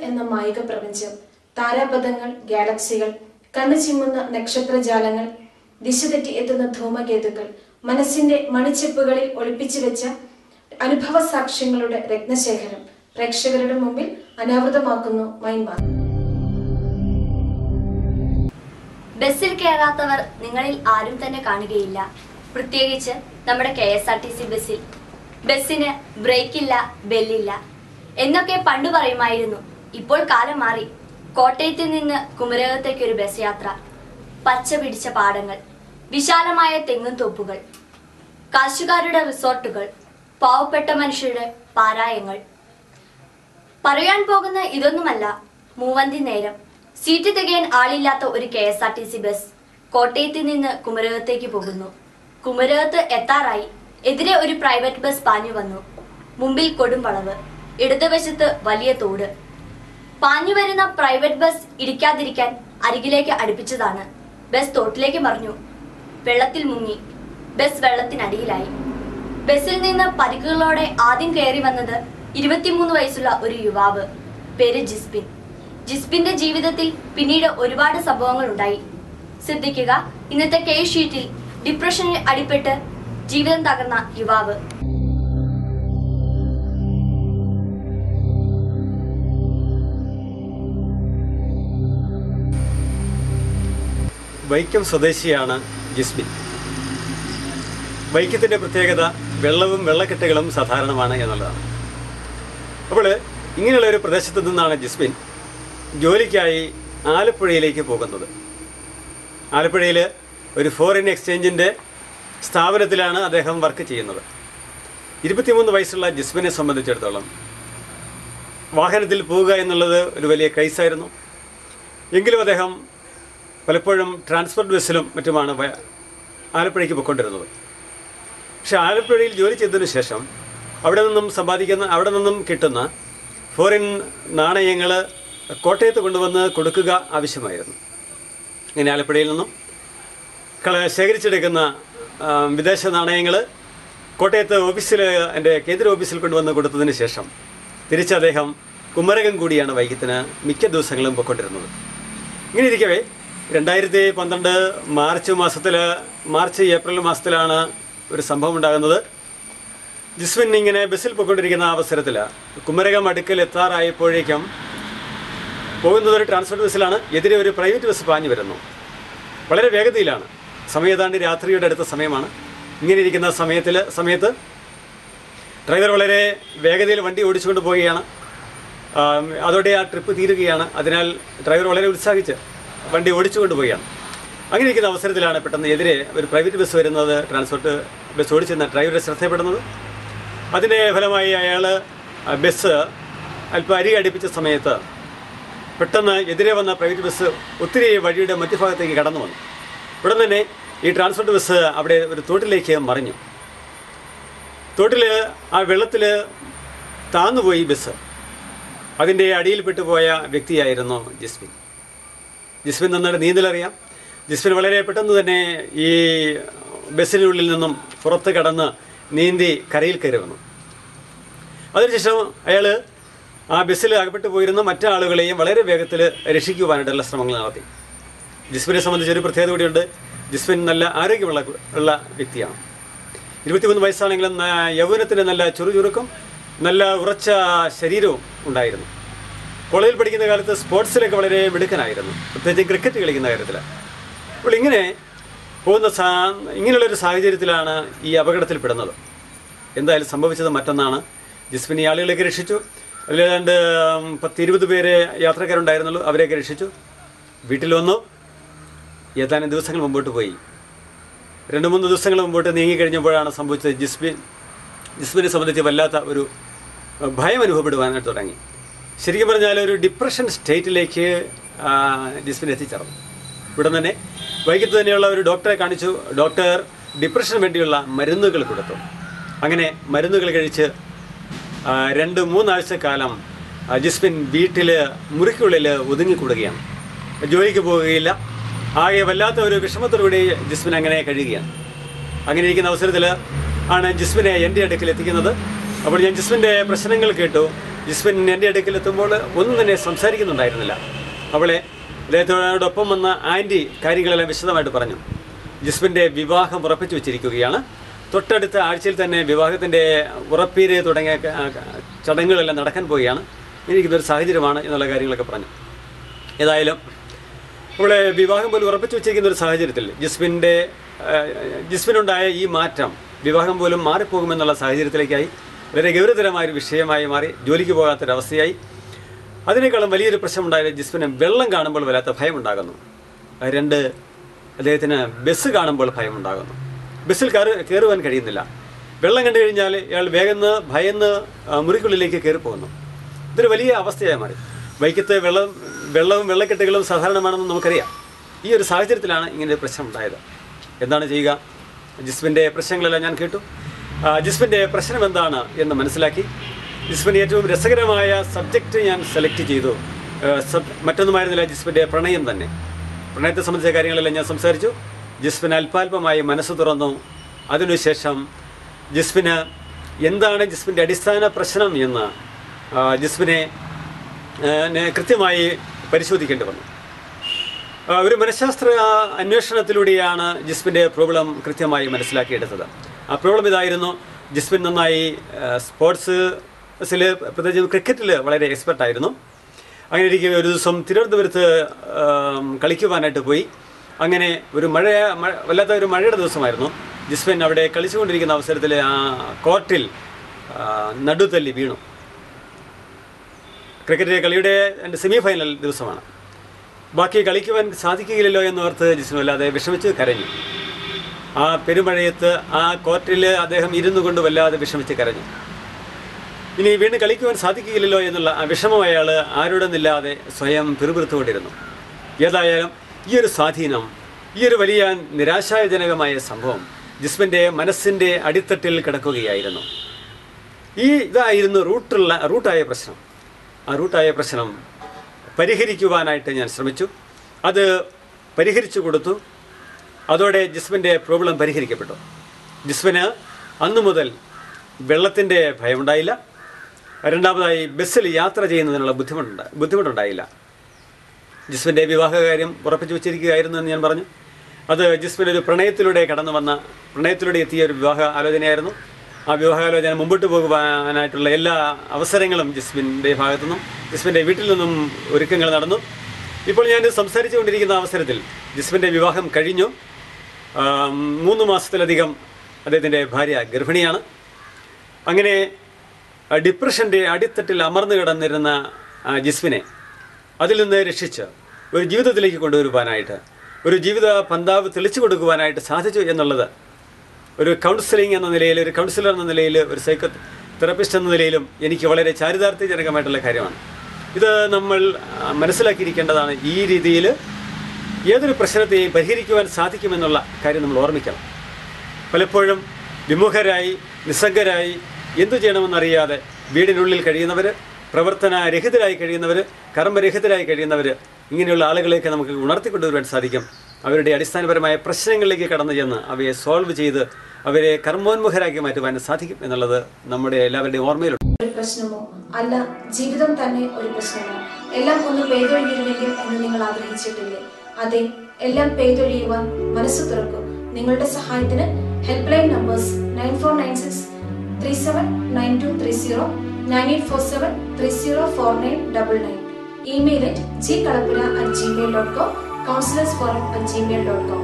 എന്ന മായിക പ്രപഞ്ചം, താരാപഥങ്ങൾ, ഗാലക്സികൾ, കണ്ണു ചിമ്മുന്ന നക്ഷത്രജാലങ്ങൾ, ദിശ തെറ്റി എത്തുന്ന ധൂമകേതുക്കൾ, മനസ്സിന്റെ മണിച്ചെപ്പുകളിൽ ഒളിപ്പിച്ചു വെച്ച അനുഭവ സാക്ഷ്യങ്ങളുടെ രത്നശേഖരം പ്രേക്ഷകരുടെ മുമ്പിൽ അനാവൃതമാക്കുന്നു മൈൻഡ്. ബസ്സിൽ കയറാത്തവർ നിങ്ങളിൽ ആരും തന്നെ കാണുകയില്ല. പ്രത്യേകിച്ച് നമ്മുടെ KSRTC ബസ്സിൽ. ബസ്സിന് ബ്രേക്കില്ല, ബെല്ലില്ല എന്നൊക്കെ പണ്ടു പറയുമായിരുന്നു. ഇപ്പോൾ കാലം മാറി. കോട്ടയത്ത് നിന്ന് കുമരകത്തേക്കൊരു ബസ് യാത്ര. പച്ച പിടിച്ച പാടങ്ങൾ, വിശാലമായ തെങ്ങും തോപ്പുകൾ, കാശുകാരുടെ റിസോർട്ടുകൾ, പാവപ്പെട്ട മനുഷ്യരുടെ പാരായങ്ങൾ. പറയാൻ പോകുന്ന ഇതൊന്നുമല്ല. മൂവന്തി നേരം സീറ്റ് തികയാൻ ആളില്ലാത്ത ഒരു KSRTC ബസ് കോട്ടയത്ത് നിന്ന് കുമരകത്തേക്ക് പോകുന്നു. കുമരകത്ത് എത്താറായി. എതിരെ ഒരു പ്രൈവറ്റ് ബസ് പാഞ്ഞു വന്നു. മുമ്പിൽ കൊടും വളവ്, ഇടതുവശത്ത് വലിയ തോട്. പാഞ്ഞു വരുന്ന പ്രൈവറ്റ് ബസ് ഇടിക്കാതിരിക്കാൻ അരികിലേക്ക് അടുപ്പിച്ചതാണ്. ബസ് തോട്ടിലേക്ക് മറിഞ്ഞു. വെള്ളത്തിൽ മുങ്ങി. ബസ് വെള്ളത്തിനടിയിലായി. ബസ്സിൽ നിന്ന് പരിക്കുകളോടെ ആദ്യം കയറി വന്നത് 23 വയസ്സുള്ള ഒരു യുവാവ്. പേര് ജിസ്ബിൻ. ജിസ്ബിന്റെ ജീവിതത്തിൽ പിന്നീട് ഒരുപാട് സംഭവങ്ങൾ ഉണ്ടായി. ശ്രദ്ധിക്കുക, ഇന്നത്തെ കേസ് ഷീറ്റിൽ ഡിപ്രഷനിൽ അടിപ്പെട്ട് ജീവിതം തകർന്ന യുവാവ്. വൈക്കം സ്വദേശിയാണ് ജിസ്ബിൻ. വൈക്കത്തിൻ്റെ പ്രത്യേകത വെള്ളവും വെള്ളക്കെട്ടുകളും സാധാരണമാണ് എന്നുള്ളതാണ്. അപ്പോൾ ഇങ്ങനെയുള്ള ഒരു പ്രദേശത്ത് നിന്നാണ് ജിസ്ബിൻ ജോലിക്കായി ആലപ്പുഴയിലേക്ക് പോകുന്നത്. ആലപ്പുഴയിൽ ഒരു ഫോറിൻ എക്സ്ചേഞ്ചിൻ്റെ സ്ഥാപനത്തിലാണ് അദ്ദേഹം വർക്ക് ചെയ്യുന്നത്. 23 വയസ്സുള്ള ജിസ്ബിനെ സംബന്ധിച്ചിടത്തോളം വാഹനത്തിൽ പോവുക എന്നുള്ളത് ഒരു വലിയ ക്രൈസായിരുന്നു. എങ്കിലും അദ്ദേഹം പലപ്പോഴും ട്രാൻസ്പോർട്ട് ബസ്സിലും മറ്റുമാണ് ആലപ്പുഴയ്ക്ക് പോയിക്കൊണ്ടിരുന്നത്. പക്ഷേ ആലപ്പുഴയിൽ ജോലി ചെയ്തതിനു ശേഷം അവിടെ നിന്നും കിട്ടുന്ന ഫോറിൻ നാണയങ്ങൾ കോട്ടയത്ത് കൊണ്ടുവന്ന് കൊടുക്കുക ആവശ്യമായിരുന്നു. ഇങ്ങനെ ആലപ്പുഴയിൽ നിന്നും ശേഖരിച്ചെടുക്കുന്ന വിദേശ നാണയങ്ങൾ കോട്ടയത്ത് എൻ്റെ കേന്ദ്ര ഓഫീസിൽ കൊണ്ടുവന്ന് കൊടുത്തതിന് ശേഷം തിരിച്ച് അദ്ദേഹം കുമരകം കൂടിയാണ് വൈക്കത്തിന് മിക്ക ദിവസങ്ങളും പോയിക്കൊണ്ടിരുന്നത്. ഇങ്ങനെ ഇരിക്കവേ 2012 മാർച്ച് ഏപ്രിൽ മാസത്തിലാണ് ഒരു സംഭവം ഉണ്ടാകുന്നത്. ജിസ്ബിൻ ഇങ്ങനെ ബസ്സിൽ പോയിക്കൊണ്ടിരിക്കുന്ന അവസരത്തിൽ കുമരകം അടുക്കൽ എത്താറായപ്പോഴേക്കും പോകുന്നത് ഒരു ട്രാൻസ്പോർട്ട് ബസ്സിലാണ്. എതിരെ ഒരു പ്രൈവറ്റ് ബസ് പാഞ്ഞു വരുന്നു. വളരെ വേഗതയിലാണ്. സമയം ഏതാണ്ട് രാത്രിയുടെ അടുത്ത സമയമാണ്. ഇങ്ങനെ ഇരിക്കുന്ന സമയത്ത് ഡ്രൈവർ വളരെ വേഗതയിൽ വണ്ടി ഓടിച്ചുകൊണ്ട് പോവുകയാണ്. അതോടെ ആ ട്രിപ്പ് തീരുകയാണ്. അതിനാൽ ഡ്രൈവർ വളരെ ഉത്സാഹിച്ച് വണ്ടി ഓടിച്ചുകൊണ്ട് പോവുകയാണ്. അങ്ങനെ ഇരിക്കുന്ന അവസരത്തിലാണ് പെട്ടെന്ന് എതിരെ ഒരു പ്രൈവറ്റ് ബസ് വരുന്നത്. ട്രാൻസ്പോർട്ട് ബസ് ഓടിച്ചെന്ന ഡ്രൈവറെ ശ്രദ്ധപ്പെടുന്നത്. അതിൻ്റെ ഫലമായി അയാൾ ബസ് അല്പം അടുപ്പിച്ച സമയത്ത് പെട്ടെന്ന് എതിരെ വന്ന പ്രൈവറ്റ് ബസ് ഒത്തിരി വഴിയുടെ മധ്യഭാഗത്തേക്ക് കടന്നു വന്നു. ഉടൻ തന്നെ ഈ ട്രാൻസ്പോർട്ട് ബസ് അവിടെ ഒരു തോട്ടിലേക്ക് മറിഞ്ഞു. തോട്ടിൽ ആ വെള്ളത്തിൽ താന്നുപോയി ബസ്. അതിൻ്റെ അടിയിൽപ്പെട്ടു പോയ വ്യക്തിയായിരുന്നു ജിസ്ബിൻ. നന്നായിട്ട് നീന്തലറിയാം. ജിസ്ബിൻ വളരെ പെട്ടെന്ന് തന്നെ ഈ ബസ്സിനുള്ളിൽ നിന്നും പുറത്ത് കടന്ന് നീന്തി കരയിൽ കയറി വന്നു. അതിനുശേഷം അയാൾ ആ ബസ്സിൽ അകപ്പെട്ടു പോയിരുന്ന മറ്റാളുകളെയും വളരെ വേഗത്തിൽ രക്ഷിക്കുവാനായിട്ടുള്ള ശ്രമങ്ങൾ നടത്തി. ജിസ്ബിനെ സംബന്ധിച്ചൊരു പ്രത്യേകത കൂടിയുണ്ട്. ജിസ്ബിൻ നല്ല ആരോഗ്യമുള്ള വ്യക്തിയാണ്. 23 വയസ്സാണെങ്കിലും യൗവനത്തിന് നല്ല ചുറുചുറുക്കും നല്ല ഉറച്ച ശരീരവും ഉണ്ടായിരുന്നു. കോളേജിൽ പഠിക്കുന്ന കാലത്ത് സ്പോർട്സിലൊക്കെ വളരെ മിടുക്കനായിരുന്നു, പ്രത്യേകിച്ച് ക്രിക്കറ്റ് കളിക്കുന്ന കാര്യത്തിൽ. അപ്പോൾ ഇങ്ങനെയുള്ളൊരു സാഹചര്യത്തിലാണ് ഈ അപകടത്തിൽപ്പെടുന്നത്. എന്തായാലും സംഭവിച്ചത് മറ്റൊന്നാണ്. ജിസ്ബിൻ ഈ ആളുകളെയൊക്കെ രക്ഷിച്ചു. അതിലേതാണ്ട് 10-20 പേരെ യാത്രക്കാരുണ്ടായിരുന്നുള്ളൂ. അവരെയൊക്കെ രക്ഷിച്ചു. വീട്ടിൽ വന്നു. ഏതാനും ദിവസങ്ങൾ മുമ്പോട്ട് പോയി. 2-3 ദിവസങ്ങൾ മുമ്പോട്ട് നീങ്ങിക്കഴിഞ്ഞപ്പോഴാണ് സംഭവിച്ചത്. ജിസ്ബിനെ സംബന്ധിച്ച് വല്ലാത്ത ഒരു ഭയം അനുഭവപ്പെടുവാനായിട്ട് തുടങ്ങി. ശരിക്കും പറഞ്ഞാൽ ഒരു ഡിപ്രഷൻ സ്റ്റേറ്റിലേക്ക് ജിസ്ബിൻ എത്തിച്ചേർന്നു. ഇവിടെ തന്നെ വൈകിട്ട് തന്നെയുള്ള ഒരു ഡോക്ടറെ കാണിച്ചു. ഡോക്ടർ ഡിപ്രഷന് വേണ്ടിയുള്ള മരുന്നുകൾ കൊടുത്തു. അങ്ങനെ മരുന്നുകൾ കഴിച്ച് 2-3 ആഴ്ചക്കാലം ജിസ്ബിൻ വീട്ടിൽ മുറിക്കുള്ളിൽ ഒതുങ്ങിക്കൂടുകയാണ്. ജോലിക്ക് പോവുകയില്ല. ആകെ വല്ലാത്ത ഒരു വിഷമത്തോടുകൂടി ജിസ്ബിൻ അങ്ങനെ കഴിയുകയാണ്. അങ്ങനെ ഇരിക്കുന്ന അവസരത്തിൽ ആണ് ജിസ്ബിനെ എൻ്റെ അടുക്കൽ എത്തിക്കുന്നത്. അപ്പോൾ ഞാൻ ജിസ്ബിൻ്റെ പ്രശ്നങ്ങൾ കേട്ടു. ജിസ്മിൻ എൻ്റെ അടുക്കൽ എത്തുമ്പോൾ ഒന്നും തന്നെ സംസാരിക്കുന്നുണ്ടായിരുന്നില്ല. അവളെ അദ്ദേഹത്തോടൊപ്പം വന്ന ആൻറ്റി കാര്യങ്ങളെല്ലാം വിശദമായിട്ട് പറഞ്ഞു. ജിസ്മിൻ്റെ വിവാഹം ഉറപ്പിച്ചു വെച്ചിരിക്കുകയാണ്. തൊട്ടടുത്ത ആഴ്ചയിൽ തന്നെ വിവാഹത്തിൻ്റെ ഉറപ്പീര് തുടങ്ങിയ ചടങ്ങുകളെല്ലാം നടക്കാൻ പോവുകയാണ്. എനിക്കിതൊരു സാഹചര്യമാണ് എന്നുള്ള കാര്യങ്ങളൊക്കെ പറഞ്ഞു. ഏതായാലും അവളെ വിവാഹം പോലും ഉറപ്പിച്ചു വെച്ചിരിക്കുന്ന ഒരു സാഹചര്യത്തിൽ ജിസ്മിനുണ്ടായ ഈ മാറ്റം വിവാഹം പോലും മാറിപ്പോകുമെന്നുള്ള സാഹചര്യത്തിലേക്കായി വളരെ ഗൗരവതരമായൊരു വിഷയമായി മാറി. ജോലിക്ക് പോകാത്തൊരവസ്ഥയായി. അതിനേക്കാളും വലിയൊരു പ്രശ്നമുണ്ടായത് ജിസ്മിന് വെള്ളം കാണുമ്പോൾ വല്ലാത്ത ഭയമുണ്ടാകുന്നു. രണ്ട്, അദ്ദേഹത്തിന് ബസ് കാണുമ്പോൾ ഭയമുണ്ടാകുന്നു. ബസ്സിൽ കയറുവാൻ കഴിയുന്നില്ല. വെള്ളം കണ്ടു കഴിഞ്ഞാൽ ഇയാൾ ഭയന്ന് മുറിക്കുള്ളിലേക്ക് കയറിപ്പോകുന്നു. ഇതൊരു വലിയ അവസ്ഥയായി മാറി. വൈക്കത്ത് വെള്ളവും വെള്ളക്കെട്ടുകളും സാധാരണമാണെന്ന് നമുക്കറിയാം. ഈ ഒരു സാഹചര്യത്തിലാണ് ഇങ്ങനൊരു പ്രശ്നം ഉണ്ടായത്. എന്താണ് ചെയ്യുക? ജിസ്മിൻ്റെ പ്രശ്നങ്ങളെല്ലാം ഞാൻ കേട്ടു. ജിസ്മിൻ്റെ പ്രശ്നം എന്താണ് എന്ന് മനസ്സിലാക്കി. ജിസ്മിൻ്റെ ഏറ്റവും രസകരമായ സബ്ജക്റ്റ് ഞാൻ സെലക്ട് ചെയ്തു. മറ്റൊന്നുമായിരുന്നില്ല, ജിസ്മിൻ്റെ പ്രണയം തന്നെ. പ്രണയത്തെ സംബന്ധിച്ച കാര്യങ്ങളെല്ലാം ഞാൻ സംസാരിച്ചു. ജിസ്മിന് അല്പാൽപമായി മനസ്സ് തുറന്നു. അതിനുശേഷം ജിസ്മിന് എന്താണ് ജിസ്മിൻ്റെ അടിസ്ഥാന പ്രശ്നം എന്ന് ജിസ്മിനെ കൃത്യമായി പരിശോധിക്കേണ്ടി വന്നു. ഒരു മനഃശാസ്ത്ര അന്വേഷണത്തിലൂടെയാണ് ജിസ്മിൻ്റെ പ്രോബ്ലം കൃത്യമായി മനസ്സിലാക്കിയെടുത്തത്. ആ പ്രോബ്ലം ഇതായിരുന്നു. ജിസ്മിൻ നന്നായി സ്പോർട്സിൽ, പ്രത്യേകിച്ച് ക്രിക്കറ്റിൽ വളരെ എക്സ്പെർട്ടായിരുന്നു. അങ്ങനെ ഇരിക്കെ ഒരു ദിവസം തിരുവനന്തപുരത്ത് കളിക്കുവാനായിട്ട് പോയി. അങ്ങനെ വല്ലാത്ത ഒരു മഴയുടെ ദിവസമായിരുന്നു. ജിസ്മിൻ അവിടെ കളിച്ചുകൊണ്ടിരിക്കുന്ന അവസരത്തിൽ ആ കോർട്ടിൽ നടുതല്ലി വീണു. ക്രിക്കറ്റ് കളിയുടെ സെമി ഫൈനൽ ദിവസമാണ്. ബാക്കി കളിക്കുവാൻ സാധിക്കുകയില്ലല്ലോ എന്നോർത്ത് ജിസ്മിൻ വല്ലാതെ വിഷമിച്ച് കരഞ്ഞു. ആ പെരുമഴയത്ത് ആ കോർട്ടിൽ അദ്ദേഹം ഇരുന്നു കൊണ്ട് വല്ലാതെ വിഷമിച്ച് കരഞ്ഞു. ഇനി വീണ്ടും കളിക്കുവാൻ സാധിക്കുകയില്ലല്ലോ എന്നുള്ള ആ വിഷമം അയാൾ ആരോടൊന്നില്ലാതെ സ്വയം പിറുപിറുത്തുകൊണ്ടിരുന്നു. ഏതായാലും ഈ ഒരു സ്വാധീനം, ഈ ഒരു വലിയ നിരാശാജനകമായ സംഭവം ജിസ്മിൻ്റെ മനസ്സിൻ്റെ അടിത്തട്ടിൽ കിടക്കുകയായിരുന്നു. ഇതായിരുന്നു റൂട്ടായ പ്രശ്നം. ആ റൂട്ടായ പ്രശ്നം പരിഹരിക്കുവാനായിട്ട് ഞാൻ ശ്രമിച്ചു. അത് പരിഹരിച്ചു കൊടുത്തു. അതോടെ ജിസ്മിൻ്റെ പ്രോബ്ലം പരിഹരിക്കപ്പെട്ടു. ജിസ്മിന് അന്നു മുതൽ വെള്ളത്തിൻ്റെ ഭയമുണ്ടായില്ല. രണ്ടാമതായി ബസ്സിൽ യാത്ര ചെയ്യുന്നതിനുള്ള ബുദ്ധിമുട്ടുണ്ടായില്ല. ജിസ്മിൻ്റെ വിവാഹകാര്യം ഉറപ്പിച്ചു വെച്ചിരിക്കുകയായിരുന്നു എന്ന് ഞാൻ പറഞ്ഞു. അത് ജിസ്മിനൊരു പ്രണയത്തിലൂടെ എത്തിയ ഒരു വിവാഹ ആലോചനയായിരുന്നു. ആ വിവാഹാലോചന മുമ്പോട്ട് പോകുവാനായിട്ടുള്ള എല്ലാ അവസരങ്ങളും ജിസ്മിൻ്റെ ഭാഗത്തുനിന്നും ജിസ്മിൻ്റെ വീട്ടിൽ നിന്നും ഒരുക്കങ്ങൾ നടന്നു. ഇപ്പോൾ ഞാൻ സംസാരിച്ചു കൊണ്ടിരിക്കുന്ന അവസരത്തിൽ ജിസ്മിൻ്റെ വിവാഹം കഴിഞ്ഞു. 3 മാസത്തിലധികം അദ്ദേഹത്തിൻ്റെ ഭാര്യ ഗർഭിണിയാണ്. അങ്ങനെ ഡിപ്രഷൻ്റെ അടിത്തട്ടിൽ അമർന്നു കിടന്നിരുന്ന ജിസ്മിനെ അതിൽ നിന്ന് രക്ഷിച്ച് ഒരു ജീവിതത്തിലേക്ക് കൊണ്ടുവരുവാനായിട്ട്, ഒരു ജീവിത പന്താവ് തെളിച്ചു കൊടുക്കുവാനായിട്ട് സാധിച്ചു എന്നുള്ളത് ഒരു കൗൺസിലിംഗ് എന്ന നിലയിൽ, ഒരു കൗൺസിലർ എന്ന നിലയിൽ, ഒരു സൈക്കോ തെറപ്പിസ്റ്റ് എന്ന നിലയിലും എനിക്ക് വളരെ ചാരിതാർത്ഥ്യജനകമായിട്ടുള്ള കാര്യമാണ്. ഇത് നമ്മൾ മനസ്സിലാക്കിയിരിക്കേണ്ടതാണ്. ഈ രീതിയിൽ ഏതൊരു പ്രശ്നത്തെയും പരിഹരിക്കുവാൻ സാധിക്കുമെന്നുള്ള കാര്യം നമ്മൾ ഓർമ്മിക്കണം. പലപ്പോഴും വിമുഖരായി, നിസ്സംഗരായി, എന്തു ചെയ്യണമെന്നറിയാതെ വീടിനുള്ളിൽ കഴിയുന്നവർ, പ്രവർത്തനരഹിതരായി കഴിയുന്നവർ, കർമ്മരഹിതരായി കഴിയുന്നവർ, ഇങ്ങനെയുള്ള ആളുകളെയൊക്കെ നമുക്ക് ഉണർത്തിക്കൊണ്ടുവരുവാൻ സാധിക്കും. അവരുടെ അടിസ്ഥാനപരമായ പ്രശ്നങ്ങളിലേക്ക് കടന്നു ചെന്ന് അവയെ സോൾവ് ചെയ്ത് അവരെ കർമ്മോന്മുഖരാക്കി മാറ്റുവാൻ സാധിക്കും എന്നുള്ളത് നമ്മുടെ എല്ലാവരുടെയും ഓർമ്മയിലുണ്ട്. ഒരു പ്രശ്നമോ അല്ല, ജീവിതം തന്നെ ഒരു പ്രശ്നമോ, എല്ലാം ഒന്ന് പെയ്തൊഴിഞ്ഞിരുന്നെങ്കിൽ എന്ന് നിങ്ങൾ ആഗ്രഹിച്ചിട്ടില്ലേ? അതെ, എല്ലാം പെയ്തൊഴിയുവാൻ മനസ്സ് തുറക്കും. നിങ്ങളുടെ സഹായത്തിന് help line numbers 9496379230, 9847304999, email @gkalapura@gmail.com, counselorsforum@gmail.com.